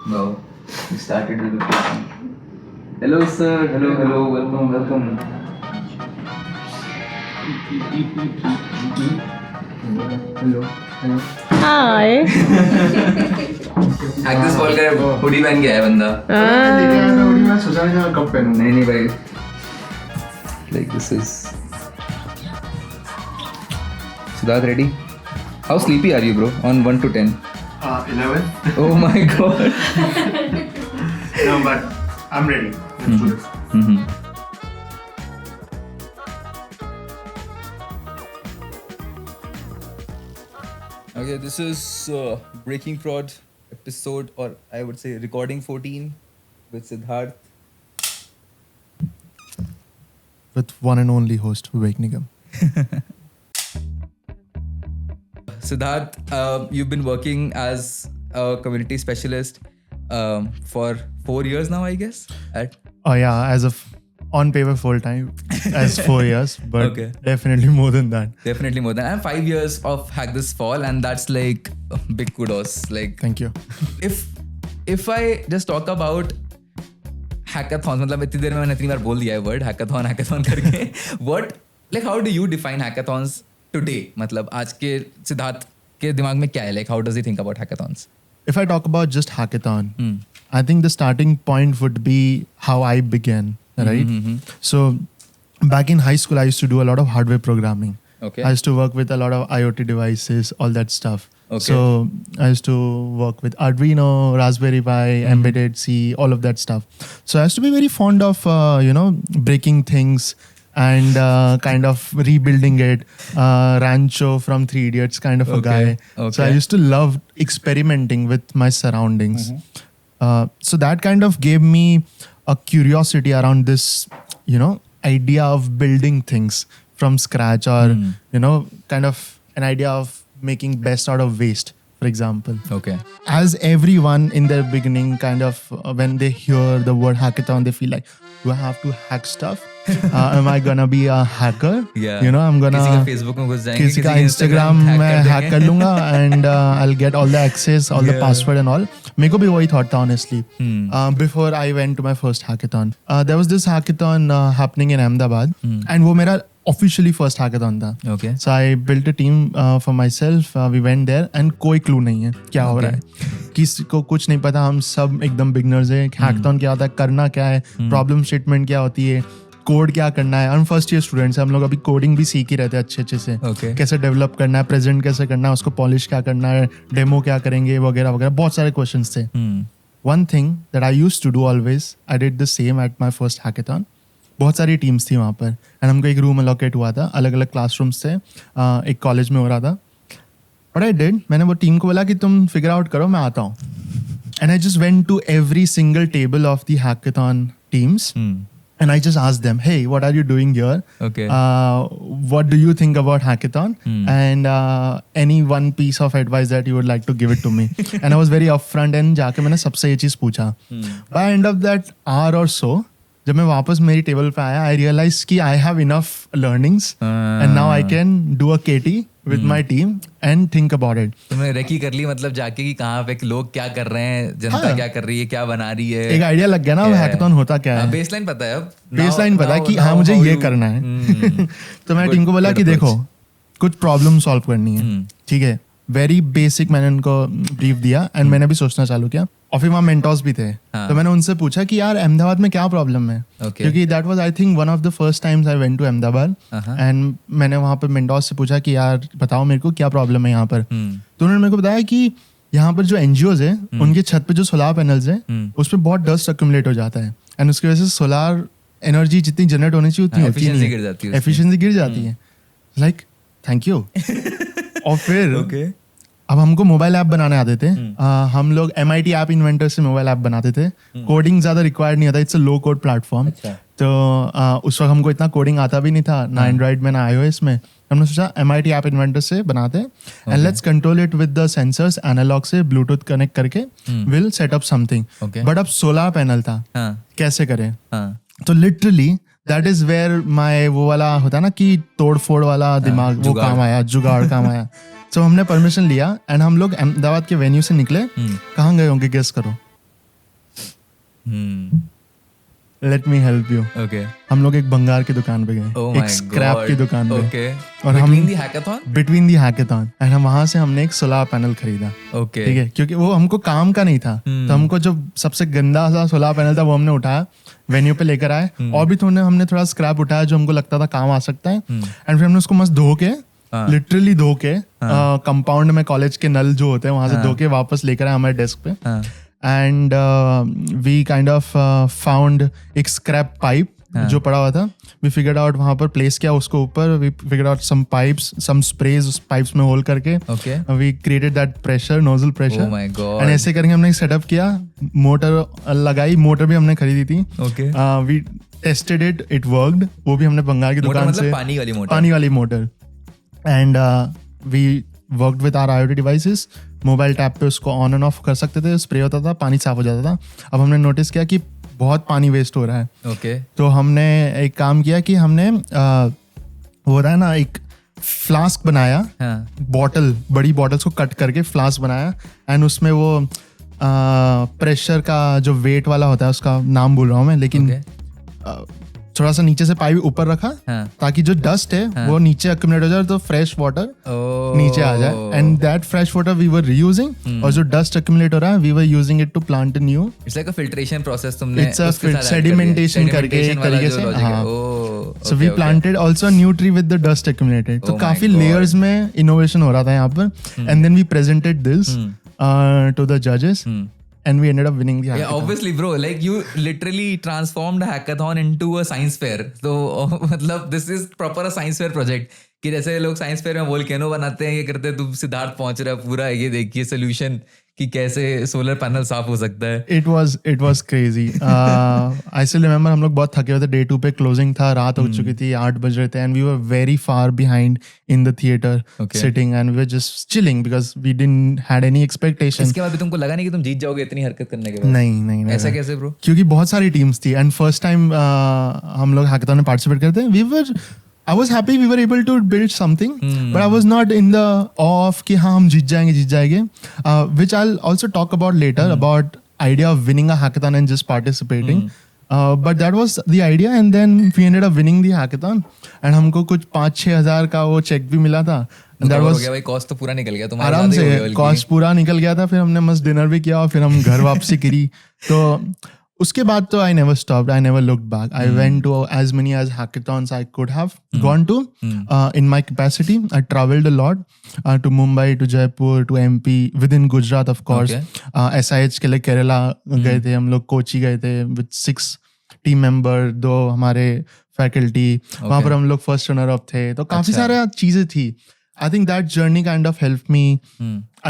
Wow, we started with the question. Hello, sir. Hello. Welcome. Hello. Hi hack this ball का hoodie पहन के आया बंदा. मैं सोचा नहीं था मैं कब पहनूं. नहीं भाई. Like this is. Siddharth, ready? How sleepy are you, bro? On 1 to 10. 11. Oh my god. No, but I'm ready. Let's do this. Mm-hmm. Okay, this is Breaking Prod episode, or I would say recording 14 with Siddharth. With one and only host Vivek Nigam. Siddharth, you've been working as a community specialist for 4 years now, I guess. Oh yeah, as of on paper full time as 4 years, but Okay. definitely more than that. Definitely more than. And 5 years of Hack This Fall, and that's like big kudos. Like, Thank you. if I just talk about hackathons, मतलब इतनी देर में मैंने इतनी बार बोल दिया है word hackathon करके. What, like, how do you define hackathons today? मतलब आज के सिद्धार्थ के दिमाग में क्या है? Like, how does he think about hackathons? If I talk about just hackathon, I think the starting point would be how I began, right? So back in high school, I used to do a lot of hardware programming. Okay. I used to work with a lot of IoT devices, all that stuff. Okay. So I used to work with Arduino, Raspberry Pi, embedded C, all of that stuff. So I used to be very fond of, breaking things and kind of rebuilding it. Rancho from Three Idiots kind of a Okay, guy. So I okay. used to love experimenting with my surroundings. So that kind of gave me a curiosity around this, idea of building things from scratch, or, kind of an idea of making best out of waste, for example. Okay. As everyone in their beginning kind of, when they hear the word hackathon, they feel like, do I have to hack stuff? Am I gonna be a hacker? Yeah. I'm gonna किसी का Facebook में घुस जाएंगे, किसी का का Instagram hack मैं कर hack देंगे. कर लूंगा and I'll get all the access, all the Yeah. password and all. मेरे को भी वही thought था honestly. Before I went to my first hackathon, there was this hackathon happening in Ahmedabad, and वो मेरा officially first hackathon था. Okay. So I built a team for myself. We went there and कोई clue नहीं है क्या हो रहा है. किसी को कुछ नहीं पता. हम सब एकदम beginners हैं. Hackathon क्या होता है, करना क्या है, problem statement क्या होती है, कोड क्या करना है. हम फर्स्ट ईयर स्टूडेंट्स हैं. हम लोग अभी कोडिंग भी सीख ही रहते हैं अच्छे से. Okay. कैसे डेवलप करना है, प्रेजेंट कैसे करना है, उसको पॉलिश क्या करना है, डेमो क्या करेंगे, वगैरह वगैरह. बहुत सारे क्वेश्चंस थे. One thing that I used to do always, I did the same at my first hackathon. बहुत सारी टीम्स थी वहाँ पर, एंड हमको एक रूम अलोकेट हुआ था. अलग अलग क्लासरूम्स थे. एक कॉलेज में हो रहा था. बट आई डिड, मैंने वो टीम को बोला कि तुम फिगर आउट करो, मैं आता हूँ. And I just went to every single table of the hackathon teams. And I just asked them, hey, what are you doing here? Okay. What do you think about hackathon? And any one piece of advice that you would like to give it to me? And I was very upfront, and जाके मैंने सबसे ये चीज़ पूछा. By end of that hour or so, जब मैं वापस मेरी table पे आया, I realized कि I have enough learnings, and now I can do a KT with my team and think about it. तुमने रेकी कर ली, मतलब जाके कि कहाँ पे लोग क्या कर रहे हैं, जनता क्या कर रही है, क्या बना रही है. एक आइडिया लग गया ना हैकेथॉन होता क्या है. बेसलाइन पता है अब. बेसलाइन पता है कि हाँ मुझे ये करना है. तो मैं टीम को बोला कि देखो, कुछ प्रॉब्लम सॉल्व करनी है, ठीक है. वेरी बेसिक मैंने उनको ब्रीफ दिया, एंड मैंने भी सोचना चालू किया. और फिर वहाँ मेंटोर्स भी थे. तो मैंने उनसे पूछा कि यार अहमदाबाद में क्या प्रॉब्लम है. क्योंकि that was I think one of the first times I went to Ahmedabad, and मैंने वहाँ पे मेंटोर्स से पूछा कि यार बताओ मेरे को क्या प्रॉब्लम है यहाँ पर. तो उन्होंने मेरे को बताया कि यहाँ पर जो एनजीओज है, उनके छत पे जो सोलार पैनल्स हैं, उस पर बहुत डस्ट अक्यूमुलेट हो जाता है, एंड उसकी वजह से सोलार एनर्जी जितनी जनरेट होनी चाहिए उतनी होती नहीं है. एफिशिएंसी गिर जाती है. Like thank you. और फिर अब हमको मोबाइल ऐप बनाने आते थे. हम लोग MIT ऐप इन्वेंटर से मोबाइल ऐप बनाते थे. कोडिंग ज़्यादा रिक्वायर्ड नहीं होता. It's a low code platform. तो उस वक्त हमको इतना कोडिंग आता भी नहीं था, ना एंड्रॉइड में ना iOS में. हमने सोचा MIT ऐप इन्वेंटर से बनाते हैं, and let's control it with the sensors. Analog से ब्लूटूथ कनेक्ट करके will set up something. But अब सोलर पैनल था, कैसे करें. तो literally that is where my वो वाला होता है ना कि तोड़ फोड़ वाला दिमाग, वो काम आया, जुगाड़ काम आया. तो हमने परमिशन लिया, एंड हम लोग अहमदाबाद के वेन्यू से निकले. कहाँ गए होंगे गेस करो. Let me help you. Okay. हम लोग एक भंगार की दुकान पे गए, Oh एक my स्क्रैप God. की दुकान पे. Okay. और हम Between the hackathon? Between the hackathon and हम वहां से हमने एक सोलर पैनल खरीदा. Okay. ठीक है, क्योंकि वो हमको काम का नहीं था, तो हमको जो सबसे गंदा सा सोलर पैनल था वो हमने उठाया, वेन्यू पे लेकर आए, और भी हमने थोड़ा स्क्रैप उठाया जो हमको लगता था काम आ सकता है, एंड फिर हमने उसको मस्त धो के, लिटरली धो के, कंपाउंड में कॉलेज के नल जो होते हैं वहां से धो के वापस लेकर आए हमारे डेस्क पे. And we kind of found एक स्क्रैप पाइप जो पड़ा हुआ था. वी फिगर्ड आउट, वहां पर प्लेस किया उसको ऊपर. We figured out some pipes, some sprays उस पाइप्स में होल करके. Okay. We created that pressure, nozzle pressure. Oh my God. And ऐसे करके हमने सेटअप किया, मोटर लगाई, मोटर भी हमने खरीदी थी. Okay. We tested it, it worked. वो भी हमने बंगाल की मोटर दुकान मतलब से, पानी वाली मोटर? पानी वाली motor. And we worked with our IoT devices. Mobile tap पे उसको ऑन एंड ऑफ कर सकते थे, स्प्रे होता था, पानी साफ हो जाता था. अब हमने नोटिस किया कि बहुत पानी वेस्ट हो रहा है. Okay. तो हमने एक काम किया कि हमने वो रहा है ना, एक फ्लास्क बनाया, हाँ. बॉटल, बड़ी बॉटल्स को कट करके फ्लास्क बनाया, एंड उसमें वो प्रेशर का जो वेट वाला होता है, उसका नाम भूल रहा हूँ मैं, लेकिन Okay. थोड़ा सा नीचे से पाइप ऊपर रखा, हाँ. ताकि जो डस्ट है वो नीचे अक्यूमुलेट हो जाए, तो फ्रेश वाटर Oh. नीचे आ जाए. And that fresh water we were reusing, और जो डस्ट अक्यूमुलेट हो रहा है we were using it to plant a new. It's like a filtration process तुमने It's a उसके साथ add कर दिया. sedimentation करके एक Sedimentation वाला तरीके जो से, logic है. हाँ. Oh, So we okay. planted also a new tree with the dust accumulated. तो Oh my काफी God. layers में innovation हो रहा था यहाँ पर. And then we presented this to the judges, and we ended up winning the Yeah, hackathon. obviously, bro. Like you literally transformed a hackathon into a science fair. तो मतलब this is proper a science fair project. कि जैसे लोग science fair में volcano बनाते हैं, ये करते हैं, तुम सिद्धार्थ पहुंच रहा है पूरा, ये देखिए सोल्यूशन कि कैसे सोलर पैनल साफ हो सकता है. It was crazy. I still remember हम लोग बहुत थके हुए थे. Day 2 पे closing था, रात हो चुकी थी, 8 बज रहे थे, and we were very far behind in the theater, Okay. sitting, and we were just chilling because we didn't had any expectation. इसके बाद भी तुमको लगा नहीं कि तुम जीत जाओगे इतनी हरकत करने के बाद? नहीं. ऐसा कैसे ब्रो? क्योंकि बहुत सारी टीम्स थी, एंड फर्स्ट टाइम हम लोग हैकाथॉन में पार्टिसिपेट करते हैं. I was happy we were able to build something, but I was not in the awe of कि हाँ हम जीत जाएंगे, which I'll also talk about later, about idea of winning a hackathon and just participating. But that was the idea, and then we ended up winning the hackathon, and हमको कुछ 5-6 हज़ार का वो check भी मिला था. And that हो was गया भाई, कॉस्ट तो पूरा निकल गया तुम्हारा. आराम ज़्यादा ही हो से गया कॉस्ट पूरा निकल गया था. फिर हमने मस्त डिनर भी किया और फिर हम घर वापसी करी. तो उसके बाद तो I never stopped. I never looked back. I went to as many as hackathons I could have gone to in my capacity. I traveled a lot to Mumbai, to Jaipur, to MP, within Gujarat of course. Okay. SIH के लिए केरला गए थे हम लोग, कोची गए थे with 6 team member, 2 हमारे faculty. वहाँ पर हम लोग फर्स्ट रनर अप थे. तो काफी सारे चीजें थी. I think that journey kind of helped me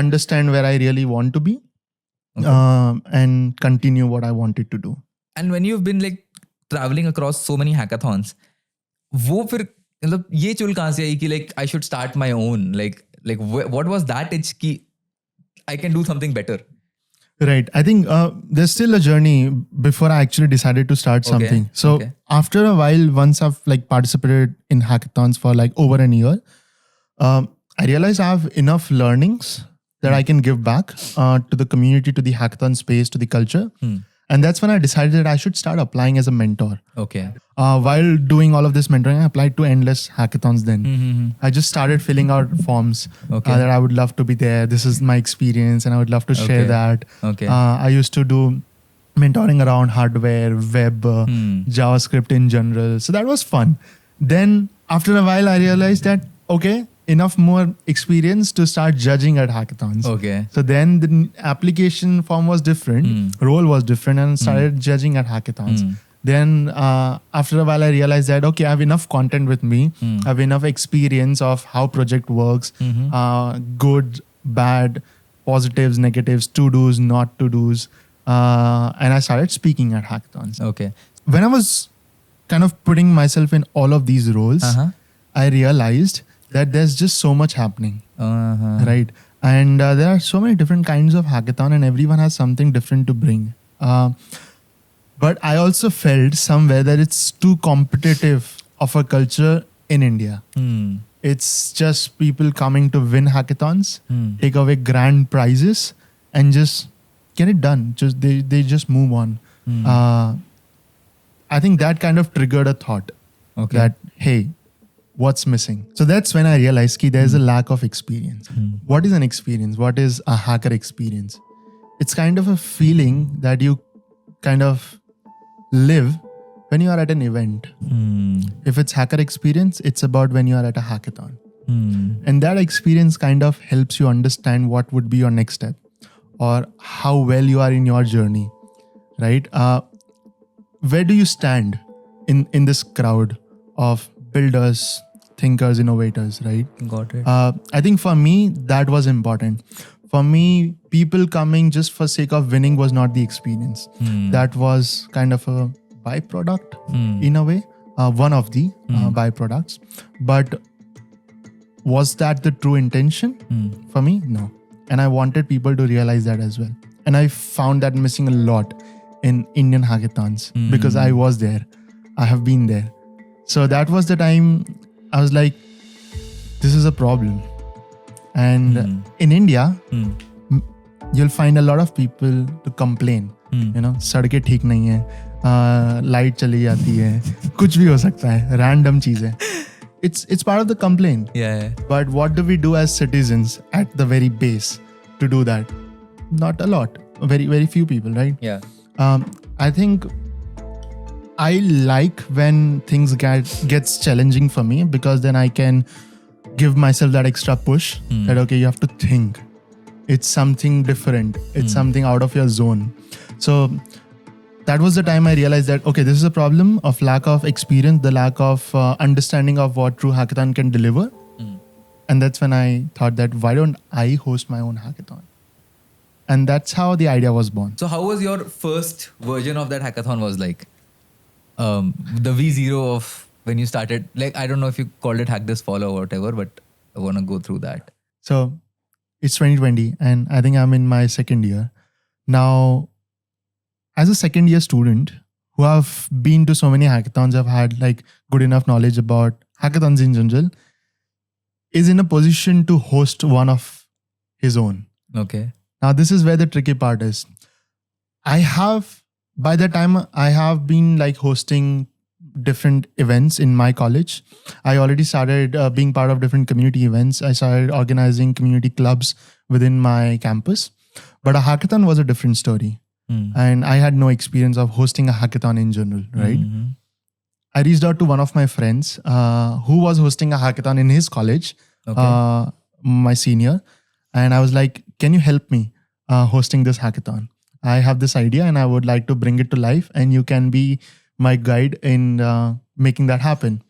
understand where I really want to be. And continue what I wanted to do. And when you've been like traveling across so many hackathons, वो फिर मतलब ये चुल कहाँ से आई कि like I should start my own, like what was that itch कि I can do something better? Right. I think there's still a journey before I actually decided to start something. So after a while, once I've like participated in hackathons for like over a year, I realized I have enough learnings that I can give back to the community, to the hackathon space, to the culture. And that's when I decided that I should start applying as a mentor. Okay. While doing all of this mentoring, I applied to endless hackathons then. I just started filling out forms that I would love to be there. This is my experience and I would love to share that. Okay. I used to do mentoring around hardware, web, JavaScript in general. So that was fun. Then after a while, I realized that, okay, enough more experience to start judging at hackathons. Okay. So then the application form was different, role was different, and started judging at hackathons. Then after a while, I realized that, okay, I have enough content with me. I have enough experience of how project works, good, bad, positives, negatives, to-dos, not to-dos. And I started speaking at hackathons. Okay. When I was kind of putting myself in all of these roles, I realized that there's just so much happening, right? And there are so many different kinds of hackathon, and everyone has something different to bring. But I also felt somewhere that it's too competitive of a culture in India. It's just people coming to win hackathons, take away grand prizes, and just get it done. They just move on. I think that kind of triggered a thought Okay. that, hey, what's missing? So that's when I realized that there's a lack of experience. What is an experience? What is a hacker experience? It's kind of a feeling that you kind of live when you are at an event. If it's hacker experience, it's about when you are at a hackathon. And that experience kind of helps you understand what would be your next step or how well you are in your journey, right? Where do you stand in this crowd of builders, thinkers, innovators, right? Got it. I think for me, that was important. For me, people coming just for sake of winning was not the experience. That was kind of a byproduct in a way, one of the byproducts. But was that the true intention? For me? No. And I wanted people to realize that as well. And I found that missing a lot in Indian hackathons because I was there. I have been there. So that was the time I was like, this is a problem. And in India, you'll find a lot of people to complain. You know, सड़कें ठीक नहीं है, light चली जाती है, कुछ भी हो सकता है, random चीजें. It's part of the complaint. Yeah. But what do we do as citizens at the very base to do that? Not a lot. Very, very few people, right? Yeah. I think I like when things gets challenging for me because then I can give myself that extra push that, okay, you have to think. It's something different. It's something out of your zone. So that was the time I realized that, okay, this is a problem of lack of experience, the lack of understanding of what true hackathon can deliver. And that's when I thought that, why don't I host my own hackathon? And that's how the idea was born. So how was your first version of that hackathon was like? The V0 of when you started, like, I don't know if you called it Hack This Fall or whatever, but I want to go through that. So it's 2020 and I think I'm in my second year. Now, as a second year student who have been to so many hackathons, I've had like good enough knowledge about hackathons in general, is in a position to host one of his own. Okay. Now, this is where the tricky part is. By the time I have been like hosting different events in my college, I already started being part of different community events. I started organizing community clubs within my campus. But a hackathon was a different story. And I had no experience of hosting a hackathon in general, right? I reached out to one of my friends who was hosting a hackathon in his college, my senior. And I was like, can you help me hosting this hackathon? I have this idea and I would like to bring it to life and you can be my guide in making that happen.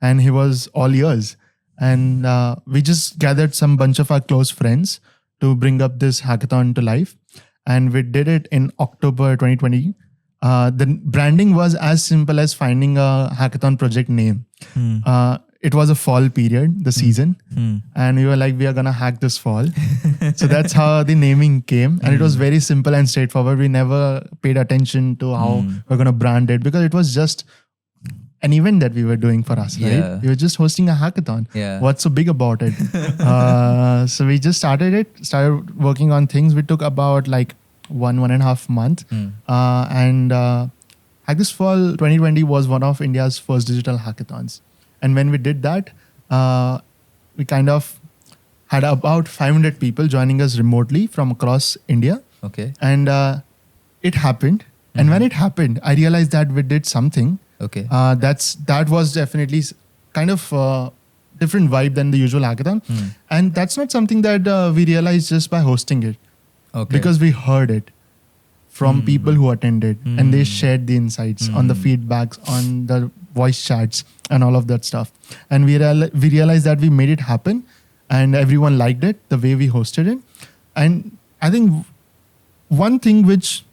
And he was all ears. And we just gathered some bunch of our close friends to bring up this hackathon to life. And we did it in October 2020. The branding was as simple as finding a hackathon project name. It was a fall period, the season. And we were like, we are going to hack this fall. So that's how the naming came. And it was very simple and straightforward. We never paid attention to how we're going to brand it because it was just an event that we were doing for us, right? Yeah. We were just hosting a hackathon. Yeah. What's so big about it? So we just started working on things. We took about like 1.5 months. And Hack This Fall 2020 was one of India's first digital hackathons. And when we did that, we kind of had about 500 people joining us remotely from across India. Okay. And it happened. And when it happened, I realized that we did something. Okay. That was definitely kind of different vibe than the usual hackathon. And that's not something that we realized just by hosting it. Okay. Because we heard it from people who attended and they shared the insights on the feedbacks, on the voice chats and all of that stuff. And we realized that we made it happen and everyone liked it, the way we hosted it. And I think one thing which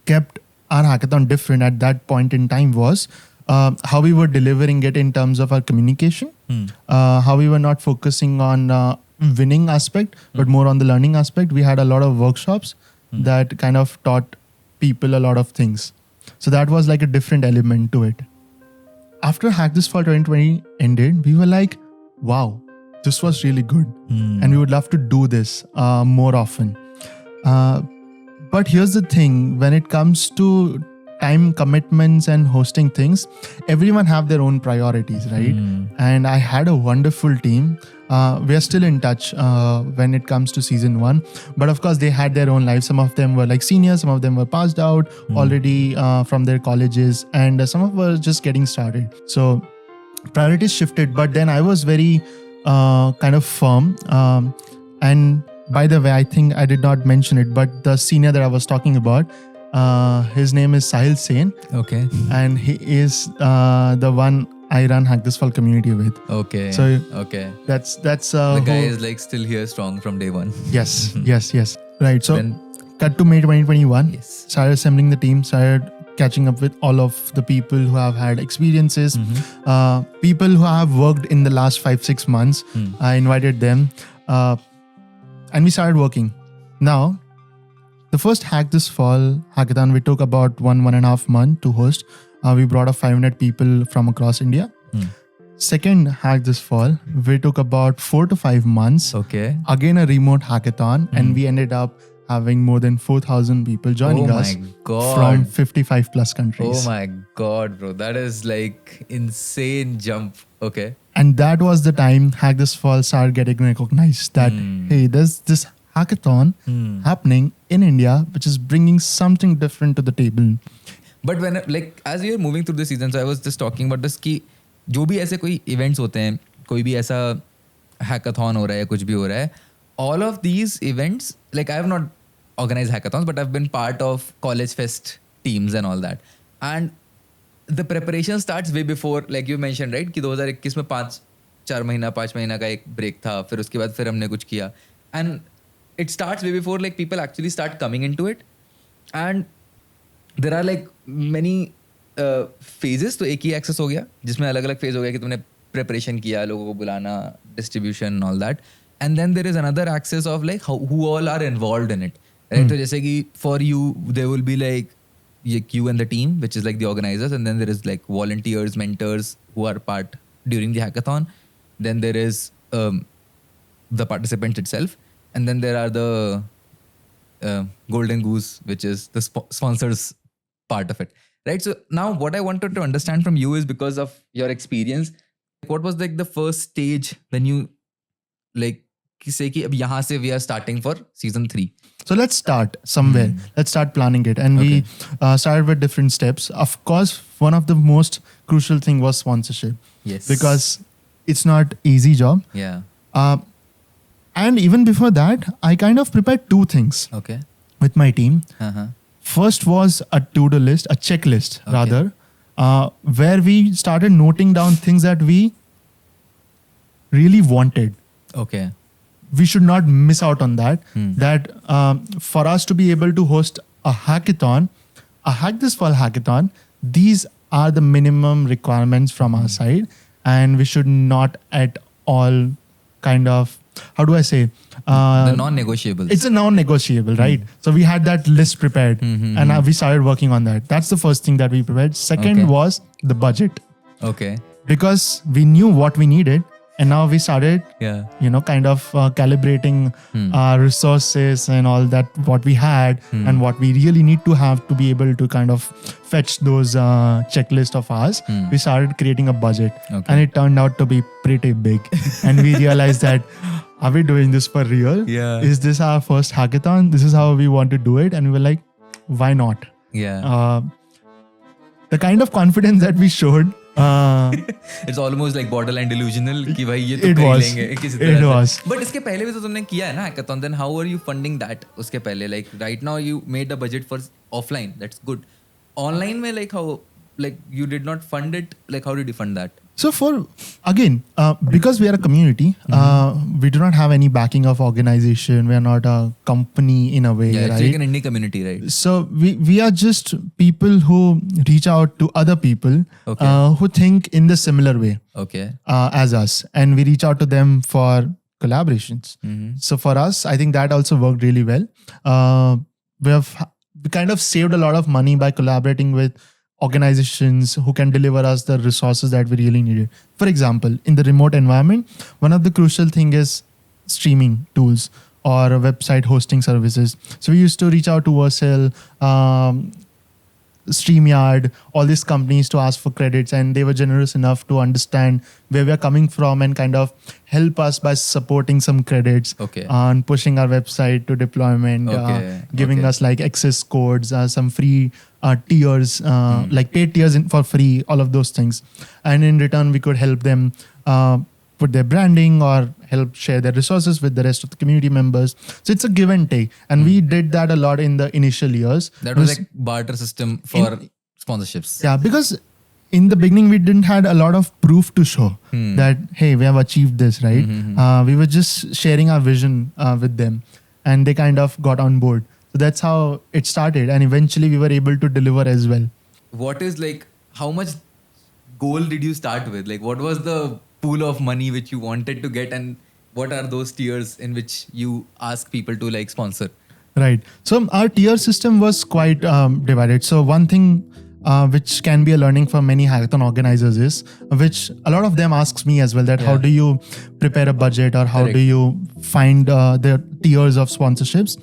kept our hackathon different at that point in time was how we were delivering it in terms of our communication, how we were not focusing on winning aspect, but more on the learning aspect. We had a lot of workshops that kind of taught people a lot of things. So that was like a different element to it. After Hack This Fall 2020 ended, we were like, wow, this was really good. And we would love to do this more often. But here's the thing: when it comes to time commitments and hosting things, everyone have their own priorities, right? And I had a wonderful team. We are still in touch when it comes to season 1, but of course they had their own lives. Some of them were like seniors, some of them were passed out already from their colleges, and some of them were just getting started. So priorities shifted, but then I was very kind of firm. And by the way, I think I did not mention it, but the senior that I was talking about, his name is Sahil Sen, Okay. and he is the one I run Hack This Fall community with. Okay. So okay. that's The guy who- is like still here strong from day one. yes, yes. Right. So Then cut to May 2021. yes. Started assembling the team. Started catching up with all of the people who have had experiences, people who have worked in the last 5-6 months. I invited them, and we started working. Now, the first Hack This Fall hackathon, we took about 1.5 months to host. We brought up 500 people from across India. Second Hack This Fall, we took about 4 to 5 months. Okay. Again, a remote hackathon, and we ended up having more than 4,000 people joining Oh us my God. from 55 plus Oh countries. my God, bro. That is like insane jump. Okay. And that was the time Hack This Fall started getting recognized that, hey, there's this hackathon happening in India, which is bringing something different to the table. But when like as we were moving through the season, so I was just talking about this कि जो भी ऐसे कोई events होते हैं, कोई भी ऐसा hackathon हो रहा है, कुछ भी हो रहा है, all of these events, like I have not organized hackathons, but I've been part of college fest teams and all that. And the preparation starts way before, like you mentioned, right? कि 2021 में 5 महीना का एक break था, फिर उसके बाद फिर हमने कुछ किया. And it starts way before like people actually start coming into it. And there are like many phases. तो एक ही एक्सेस हो गया जिसमें अलग अलग फेज हो गया कि तुमने प्रिपरेशन किया, लोगों को बुलाना, distribution all that. And then there is another access of like who all are involved in it, right? तो जैसे कि for you there will be like you and the team, which is like the organizers, and then there is like volunteers, mentors who are part during the hackathon. Then there is the participants itself, and then there are the golden goose, which is the sponsors part of it, right? So now what I wanted to understand from you is, because of your experience, what was like the first stage when you like say कि अब यहाँ से we are starting for season 3? So let's start somewhere. Let's start planning it. And we started with different steps. Of course, one of the most crucial thing was sponsorship. Yes. Because it's not easy job. Yeah. And even before that, I kind of prepared 2 things Okay. with my team. Uh-huh. First was a to-do list, a checklist rather, where we started noting down things that we really wanted. Okay. We should not miss out on that. That for us to be able to host a hackathon, a Hack This Fall hackathon, these are the minimum requirements from our side, and we should not at all kind of, how do I say? The non-negotiables. It's a non-negotiable, right? So we had that list prepared, and we started working on that. That's the first thing that we prepared. Second Okay. was the budget, Okay. because we knew what we needed, and now we started Yeah. kind of calibrating our resources and all that, what we had and what we really need to have to be able to kind of fetch those checklist of ours. We started creating a budget, Okay. and it turned out to be pretty big. And we realized that, are we doing this for real? Yeah. Is this our first hackathon? This is how we want to do it. And we were like, why not? Yeah. The kind of confidence that we showed, It's almost like borderline delusional कि भाई ये तो It कर ही was. लेंगे किसी It तरह से. was. But इसके पहले भी तो तुमने किया है ना hackathon. Then how are you funding that? उसके पहले like right now you made a budget for offline. That's good. Online में like how, like you did not fund it. Like how did you fund that? So because we are a community, we do not have any backing of organization. We are not a company in a way, Yeah, it's right? like an indie community, right? So we are just people who reach out to other people Okay. who think in the similar way Okay. as us, and we reach out to them for collaborations. So for us, I think that also worked really well. We kind of saved a lot of money by collaborating with organizations who can deliver us the resources that we really needed. For example, in the remote environment, one of the crucial thing is streaming tools. or website hosting services. So we used to reach out to Vercel, StreamYard, all these companies to ask for credits, and they were generous enough to understand where we are coming from and kind of help us by supporting some credits Okay. on pushing our website to deployment, giving us like access codes, some free tiers, like paid tiers for free, all of those things. And in return, we could help them put their branding or help share their resources with the rest of the community members. So it's a give and take. And we did that a lot in the initial years. That was like barter system for sponsorships. Yeah, because in the beginning, we didn't had a lot of proof to show that, hey, we have achieved this, right? We were just sharing our vision with them, and they kind of got on board. So that's how it started. And eventually we were able to deliver as well. What is like, how much goal did you start with? Like, what was the pool of money which you wanted to get, and what are those tiers in which you ask people to like sponsor? Right. So our tier system was quite divided. So one thing which can be a learning for many hackathon organizers is, which a lot of them asks me as well, that how do you prepare a budget, or how do you find the tiers of sponsorships?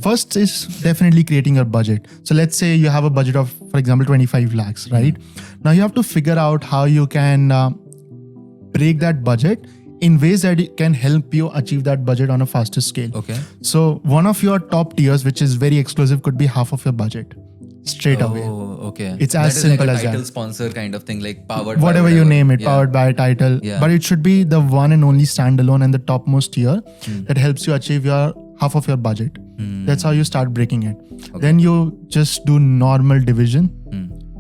First is definitely creating your budget. So let's say you have a budget of, for example, 25 lakhs, right? Now you have to figure out how you can break that budget in ways that it can help you achieve that budget on a faster scale. Okay. So one of your top tiers, which is very exclusive, could be half of your budget straight away. Oh, okay. It's That as is simple like as a title that. sponsor kind of thing, like powered by Whatever you name it, Yeah. powered by a title. Yeah. But it should be the one and only standalone and the topmost tier that helps you achieve your half of your budget. That's how you start breaking it. Then you just do normal division,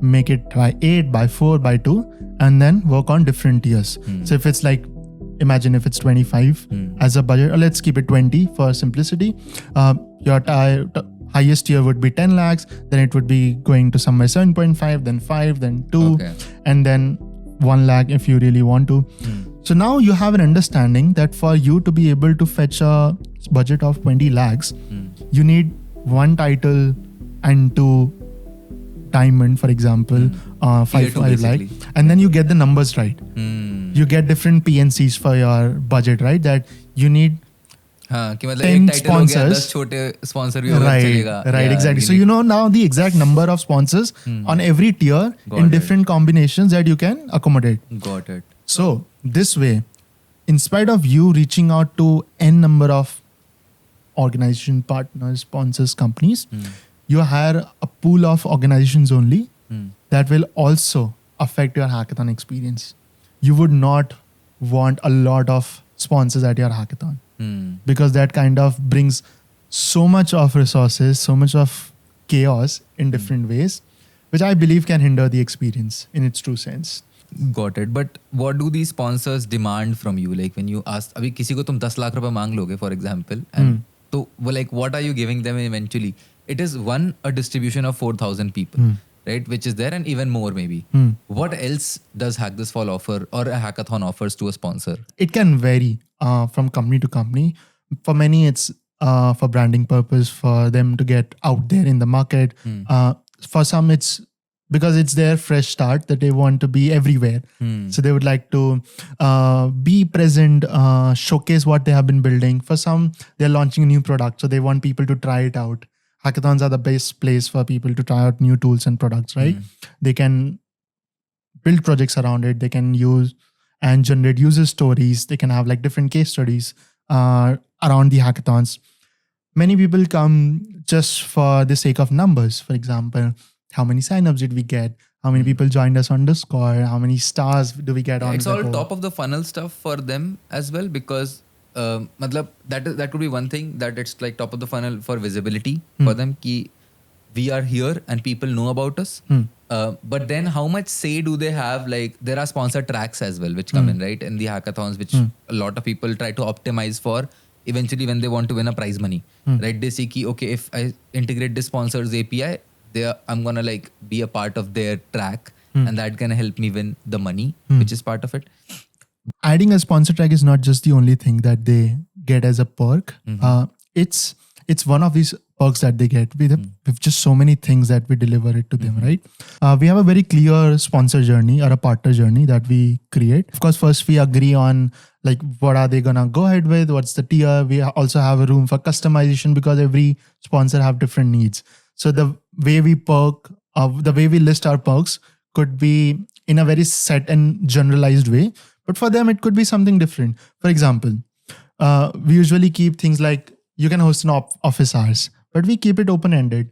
make it by 8, by 4, by 2, and then work on different tiers. So if it's like, imagine if it's 25 as a budget, or let's keep it 20 for simplicity. Your highest tier would be 10 lakhs, then it would be going to somewhere 7.5, then 5, then 2, and then 1 lakh if you really want to. So now you have an understanding that for you to be able to fetch a budget of 20 lakhs, you need one title and 2 diamond, for example, 5 lakh, basically. and then you get the numbers right. You get different PNCs for your budget, right? That you need हाँ, कि मतलब 10 एक title हो गया, sponsors. 10 छोटे sponsor भी होगा, चलेगा. Right, Yeah, exactly. So really. you know now the exact number of sponsors on every tier Got in it. different combinations that you can accommodate. Got it. So this way, in spite of you reaching out to n number of organization partners, sponsors, companies, you hire a pool of organizations only that will also affect your hackathon experience. You would not want a lot of sponsors at your hackathon, because that kind of brings so much of resources, so much of chaos in different ways, which I believe can hinder the experience in its true sense. Got it. But what do these sponsors demand from you? Like when you ask, अभी किसी को तुम 10 लाख रुपए मांग लोगे, for example, and तो वो like what are you giving them eventually? It is a distribution of 4,000 people, right? Which is there, and even more maybe. What else does Hack This Fall offer, or a hackathon offers to a sponsor? It can vary from company to company. For many, it's for branding purpose, for them to get out there in the market. For some, it's because it's their fresh start that they want to be everywhere. So they would like to be present, showcase what they have been building. For some, they're launching a new product, so they want people to try it out. Hackathons are the best place for people to try out new tools and products, right? They can build projects around it. They can use and generate user stories. They can have like different case studies around the hackathons. Many people come just for the sake of numbers. For example, how many signups did we get? How many people joined us on Discord? How many stars do we get on It's the all whole? top of the funnel stuff for them as well, because matlab that could be one thing, that it's like top of the funnel for visibility for them, ki we are here and people know about us. But then how much say do they have? Like there are sponsor tracks as well which come in, right, in the hackathons, which a lot of people try to optimize for eventually when they want to win a prize money, right? They see ki, okay, if I integrate this sponsor's API, I'm gonna like be a part of their track, and that can help me win the money, which is part of it. Adding a sponsor track is not just the only thing that they get as a perk. It's one of these perks that they get. We have just so many things that we deliver it to them, right? We have a very clear sponsor journey or a partner journey that we create. Of course, first we agree on like what are they gonna go ahead with, what's the tier. We also have a room for customization because every sponsor have different needs. So the way we the way we list our perks could be in a very set and generalized way, but for them it could be something different. For example, we usually keep things like you can host an office hours, but we keep it open-ended.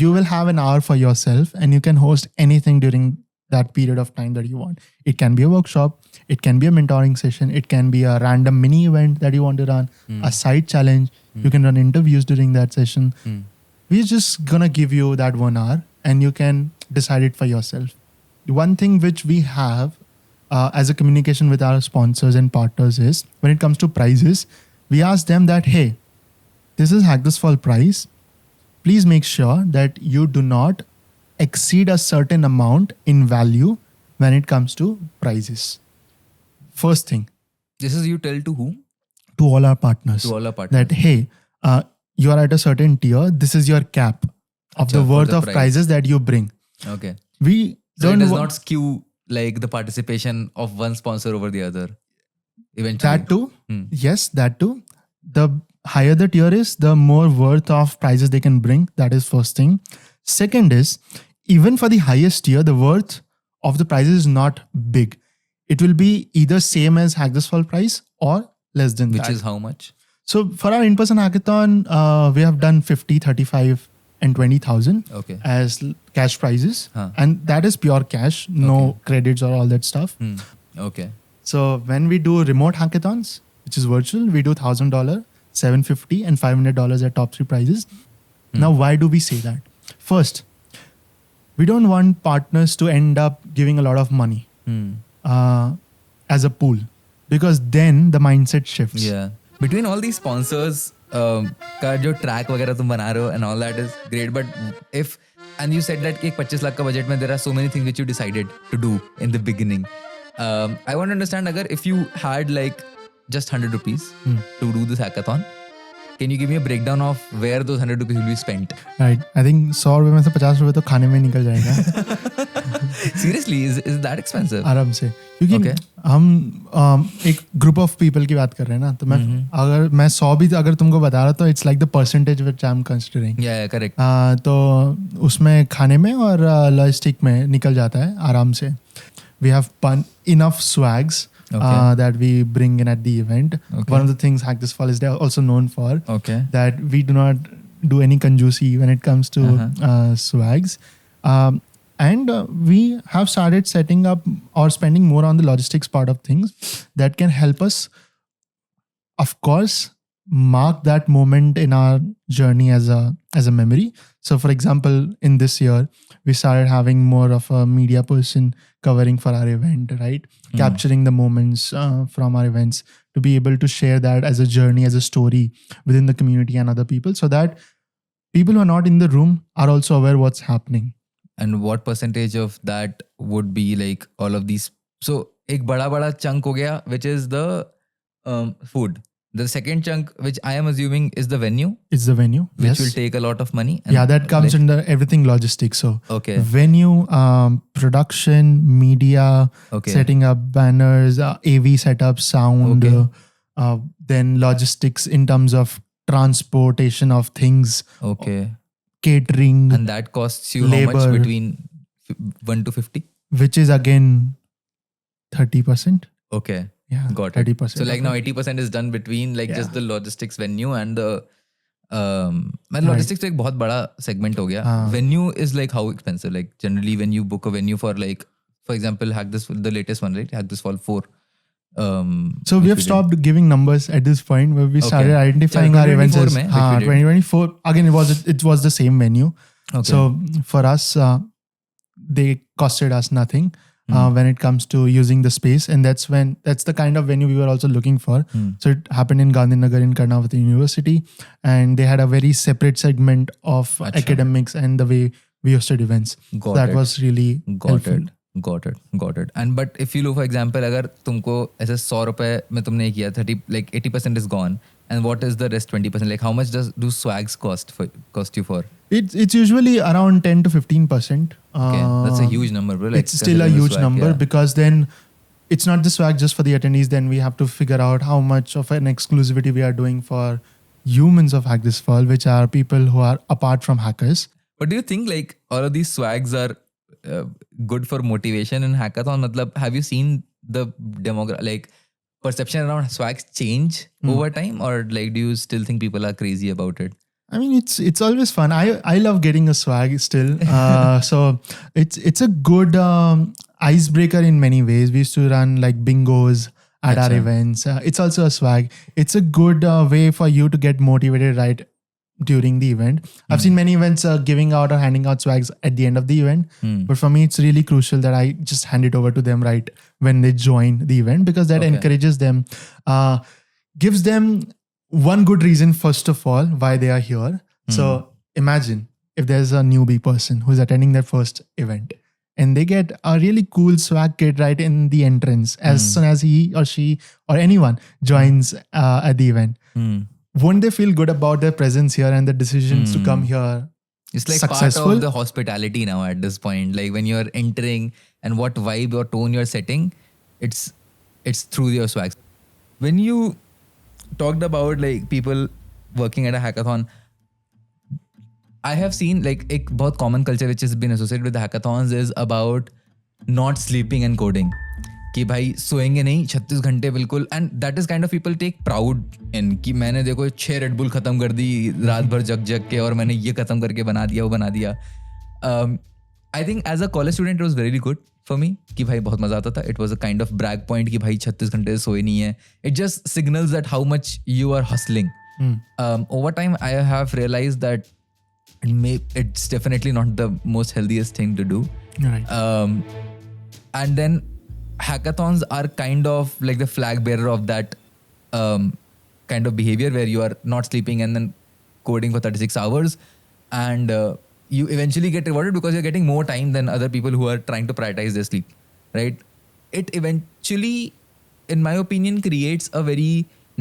You will have an hour for yourself and you can host anything during that period of time that you want. It can be a workshop, it can be a mentoring session, it can be a random mini event that you want to run, a side challenge. You can run interviews during that session. We're just gonna give you that 1 hour and you can decide it for yourself. One thing which we have as a communication with our sponsors and partners is when it comes to prices, we ask them that, hey, this is Hack This Fall price. Please make sure that you do not exceed a certain amount in value when it comes to prices. First thing, This is you tell to whom? to all our partners, To all our partners. that hey, you are at a certain tier. This is your cap of the Acha, for worth the of price. prizes that you bring. Okay. We So it don't does wa- not skew like the participation of one sponsor over the other. Eventually. that too. Hmm. Yes, that too. The higher the tier is, the more worth of prizes they can bring. That is first thing. Second is, even for the highest tier, the worth of the prizes is not big. It will be either same as Hack This Fall price or less than Which that. is how much? So for our in-person hackathon, we have done 50, 35 and 20,000 Okay. as cash prizes. Huh. And that is pure cash, no credits or all that stuff. Okay. So when we do remote hackathons, which is virtual, we do $1,000, $750 and $500 at top 3 prizes. Now, why do we say that? First, we don't want partners to end up giving a lot of money as a pool, because then the mindset shifts. Yeah. Between all these sponsors, का जो track वगैरह तुम बना रहे हो and all that is great, but if and you said that कि एक 25 लाख का budget में there are so many things which you decided to do in the beginning. I want to understand अगर if you had like just 100 rupees to do this hackathon, can you give me a breakdown of where those 100 rupees will be spent? Right. I think 100 रुपए में से 50 रुपए तो खाने में निकल जाएगा Seriously, is that expensive? आराम से, क्योंकि Okay. हम एक ग्रुप ऑफ पीपल की बात कर रहे हैं ना, तो मैं अगर मैं 100 भी अगर तुमको बता रहा तो it's like the percentage which I am considering. Yeah, correct. तो उसमें खाने में और लॉजिस्टिक में निकल जाता है आराम से. We have enough swags that we bring in at the event. Okay. One of the things Hack This Fall is also known for, Okay. that we do not do any conjuicy when it comes to swags. And we have started setting up or spending more on the logistics part of things that can help us, of course, mark that moment in our journey as a memory. So for example, in this year, we started having more of a media person covering for our event, right? Capturing the moments from our events to be able to share that as a journey, as a story within the community and other people, so that people who are not in the room are also aware what's happening. And what percentage of that would be like all of these? So एक बड़ा chunk हो गया, which is the food. The second chunk, which I am assuming is the venue, It's the venue, which yes. will take a lot of money. And Yeah, that comes like, under everything logistics. So Okay. venue, production, media, Okay. setting up banners, AV setup, sound, Okay. then logistics in terms of transportation of things, Okay. catering, And that costs you how much Labor. between 1 to 50? which is again 30%. Okay. Yeah, Got it. 30%. So like of now it. 80% is done between like just Yeah. the logistics venue and the logistics तो एक बहुत बड़ा segment हो गया. Venue is like how expensive? Like generally when you book a venue for like, for example, the latest one, right? Hack This Fall 4. So we have stopped giving numbers at this point, where we started identifying our events as 2024. Again, it was the same venue. Okay. So for us, they costed us nothing when it comes to using the space, and that's the kind of venue we were also looking for. So it happened in Gandhinagar in Karnavati University, and they had a very separate segment of academics and the way we hosted events. Got That it. was really helpful. Got it. And but if you look, for example, अगर तुमको ऐसे 100 रुपए में तुमने किया 30, like 80% is gone, and what is the rest 20%? Like how much do swags cost you for? It's usually around 10 to 15%. Okay, that's a huge number, bro. Like, It's still a considering the huge swag, number yeah. because then it's not the swag just for the attendees. Then we have to figure out how much of an exclusivity we are doing for humans of Hack This Fall, which are people who are apart from hackers. But do you think like all of these swags are good for motivation in hackathon? Matlab, have you seen the like perception around swags change over time, or like do you still think people are crazy about it? I mean, it's always fun. I love getting a swag still. So it's a good icebreaker in many ways. We used to run like bingos at our events. It's also a swag. It's a good way for you to get motivated right during the event. I've seen many events giving out or handing out swags at the end of the event. But for me, it's really crucial that I just hand it over to them right when they join the event, because that encourages them, gives them one good reason, first of all, why they are here. So imagine if there's a newbie person who's attending their first event and they get a really cool swag kit right in the entrance as soon as he or she or anyone joins at the event. Won't they feel good about their presence here and the decisions to come here? It's like successful? part of the hospitality now at this point. Like when you're entering and what vibe or tone you're setting, it's through your swags. When you talked about like people working at a hackathon, I have seen like a बहुत common culture which has been associated with the hackathons is about not sleeping and coding. कि भाई सोएंगे नहीं 36 घंटे बिल्कुल, and that is kind of people take proud in कि मैंने देखो 6 रेड बुल खत्म कर दी रात भर जग के और मैंने ये खत्म करके बना दिया वो बना दिया. I think as a college student it was very good for me कि भाई बहुत मजा आता था. It was a kind of brag point कि भाई 36 घंटे सोए नहीं है. It just signals that how much you are hustling. Over time I have realized that it's definitely not the most healthiest thing to do. Right. And then hackathons are kind of like the flag bearer of that kind of behavior where you are not sleeping and then coding for 36 hours, and you eventually get rewarded because you're getting more time than other people who are trying to prioritize their sleep, right? It eventually, in my opinion, creates a very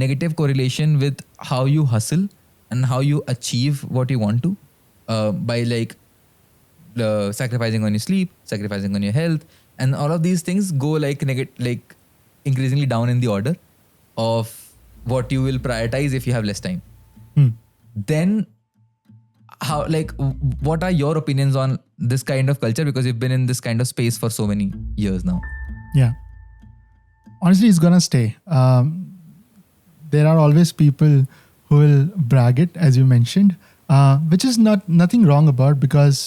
negative correlation with how you hustle and how you achieve what you want to, by like sacrificing on your sleep, sacrificing on your health, and all of these things go like like increasingly down in the order of what you will prioritize if you have less time. Then how, like, what are your opinions on this kind of culture, because you've been in this kind of space for so many years now? Yeah. Honestly, it's gonna stay. There are always people who will brag it, as you mentioned, which is nothing wrong about, because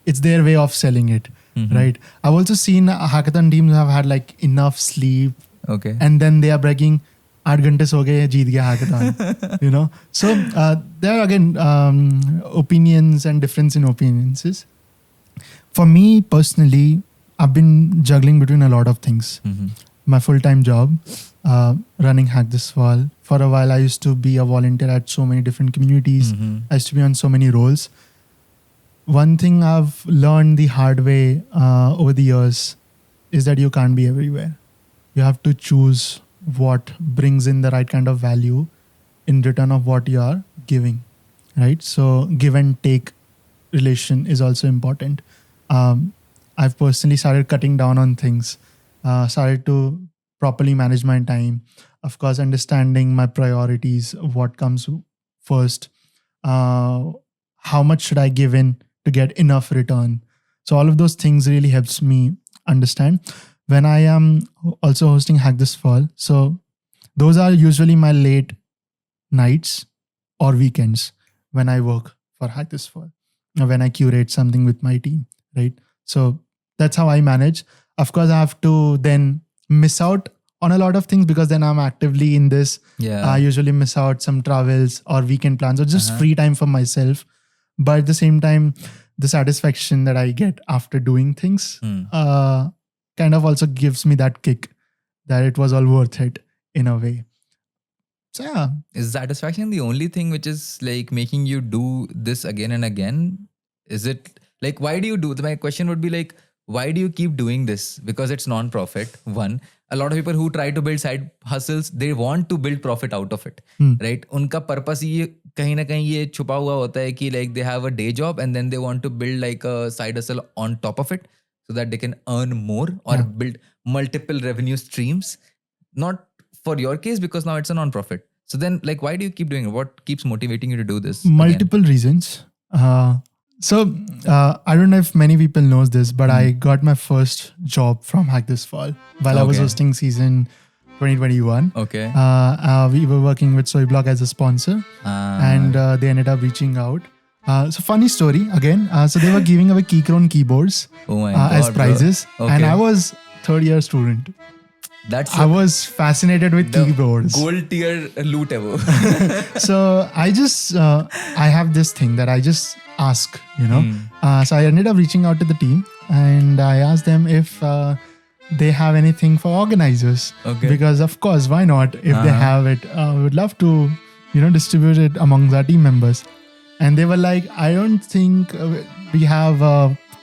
it's their way of selling it, right? I've also seen hackathon teams who have had like enough sleep, Okay. and then they are bragging, 8 घंटे सो गए, जीत गया hackathon. You know, so there are again opinions and difference in opinions. For me personally, I've been juggling between a lot of things. My full-time job, running Hack This Fall. For a while, I used to be a volunteer at so many different communities. I used to be on so many roles. One thing I've learned the hard way over the years is that you can't be everywhere. You have to choose what brings in the right kind of value in return of what you are giving, right? So give and take relation is also important. I've personally started cutting down on things, started to properly manage my time. Of course, understanding my priorities, what comes first, how much should I give in to get enough return. So all of those things really helps me understand. When I am also hosting Hack This Fall, so those are usually my late nights or weekends when I work for Hack This Fall, or when I curate something with my team, right? So that's how I manage. Of course, I have to then miss out on a lot of things, because then I'm actively in this. Yeah. I usually miss out some travels or weekend plans or just free time for myself. But at the same time, the satisfaction that I get after doing things kind of also gives me that kick that it was all worth it in a way. So yeah. Is satisfaction the only thing which is like making you do this again and again? Is it like, why do you do? My question would be like, why do you keep doing this? Because it's non-profit, one. A lot of people who try to build side hustles, they want to build profit out of it, right? उनका purpose ये कहीं ना कहीं ये छुपा हुआ होता है कि like they have a day job and then they want to build like a side hustle on top of it so that they can earn more or build multiple revenue streams, not for your case because now it's a non-profit. So then, like, why do you keep doing it? What keeps motivating you to do this? Multiple reasons. So I don't know if many people knows this, but I got my first job from Hack This Fall while I was Okay. hosting season 2021. Okay. We were working with Soyblock as a sponsor, and they ended up reaching out. So funny story again. So they were giving away Keychron keyboards Oh my as God, bro. prizes, Okay. and I was third year student. That's I was fascinated with the keyboards. gold tier loot ever. So I just I have this thing that I just ask, you know. So I ended up reaching out to the team and I asked them if they have anything for organizers. Okay. Because of course, why not? If they have it, we would love to, you know, distribute it amongst our team members. And they were like, I don't think we have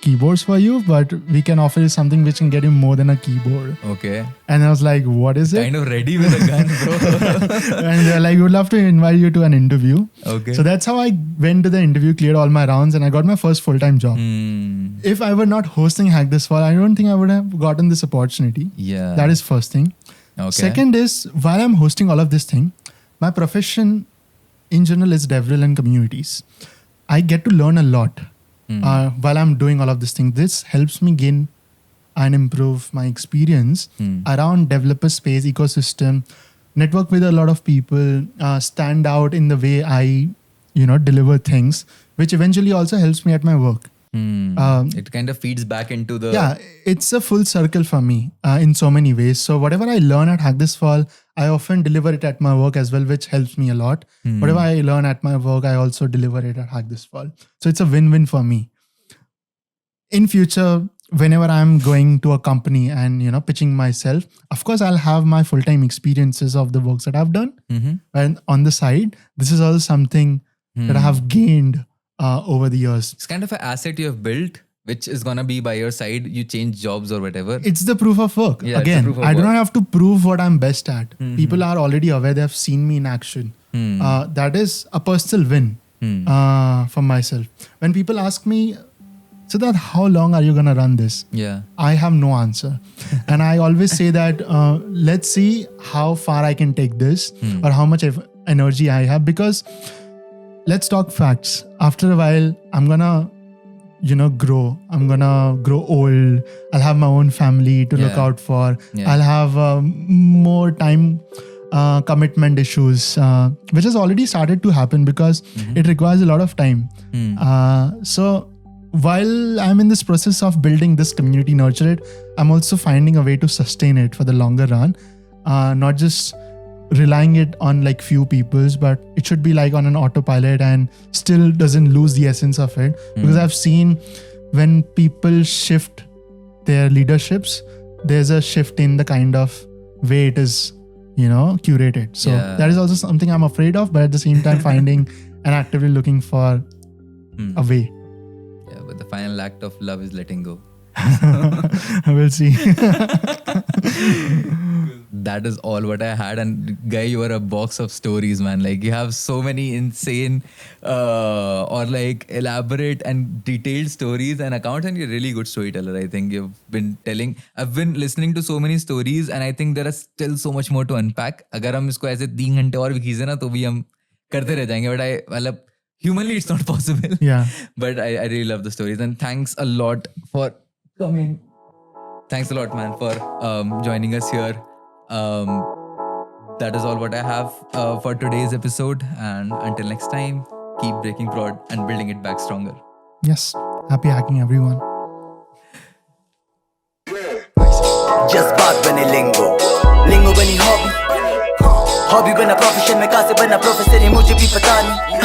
keyboards for you, but we can offer you something which can get you more than a keyboard. Okay. And I was like, what is it? Kind of ready with a gun, bro. And they're like, we would love to invite you to an interview. Okay. So that's how I went to the interview, cleared all my rounds, and I got my first full-time job. If I were not hosting Hack This Fall, I don't think I would have gotten this opportunity. Yeah. That is first thing. Okay. Second is, while I'm hosting all of this thing, my profession in general is DevRel and communities. I get to learn a lot while I'm doing all of this thing. This helps me gain and improve my experience around developer space, ecosystem, network with a lot of people, stand out in the way I, you know, deliver things, which eventually also helps me at my work. It kind of feeds back into the Yeah, it's a full circle for me in so many ways. So whatever I learn at Hack This Fall, I often deliver it at my work as well, which helps me a lot. Whatever I learn at my work, I also deliver it at Hack This Fall. So it's a win-win for me. In future, whenever I'm going to a company and, you know, pitching myself, of course, I'll have my full-time experiences of the works that I've done. And on the side, this is also something that I have gained over the years. It's kind of an asset you have built, which is gonna be by your side. You change jobs or whatever. It's the proof of work. Yeah, it's the Again, proof of I do work. not have to prove what I'm best at. People are already aware. They have seen me in action. That is a personal win for myself. When people ask me, Siddharth, how long are you going to run this? Yeah. I have no answer. And I always say that let's see how far I can take this or how much energy I have, because let's talk facts. After a while, I'm going to, you know, grow. I'm going to grow old. I'll have my own family to look Yeah. out for. Yeah. I'll have more time commitment issues, which has already started to happen because it requires a lot of time. So while I'm in this process of building this community, nurture it, I'm also finding a way to sustain it for the longer run, not just relying it on like few people's, but it should be like on an autopilot and still doesn't lose the essence of it. Because I've seen when people shift their leaderships, there's a shift in the kind of way it is, you know, curated. So Yeah. that is also something I'm afraid of, but at the same time finding and actively looking for a way. Yeah, but the final act of love is letting go. We'll see. That is all what I had. And guy, you are a box of stories, man. Like you have so many insane or like elaborate and detailed stories and accounts, and you're a really good storyteller. I think I've been listening to so many stories, and I think there are still so much more to unpack. अगर हम इसको ऐसे 3 घंटे और भी खींचे ना तो भी हम करते रह जाएंगे. But humanly it's not possible. Yeah. But I really love the stories, and thanks a lot for coming. Thanks a lot, man, for joining us here. That is all what I have for today's episode, and until next time, keep breaking prod and building it back stronger. Yes. Happy hacking, everyone. Just बात बने लिंगो बनी hobby बना profession में कहाँ से बना professor ये मुझे भी पता नहीं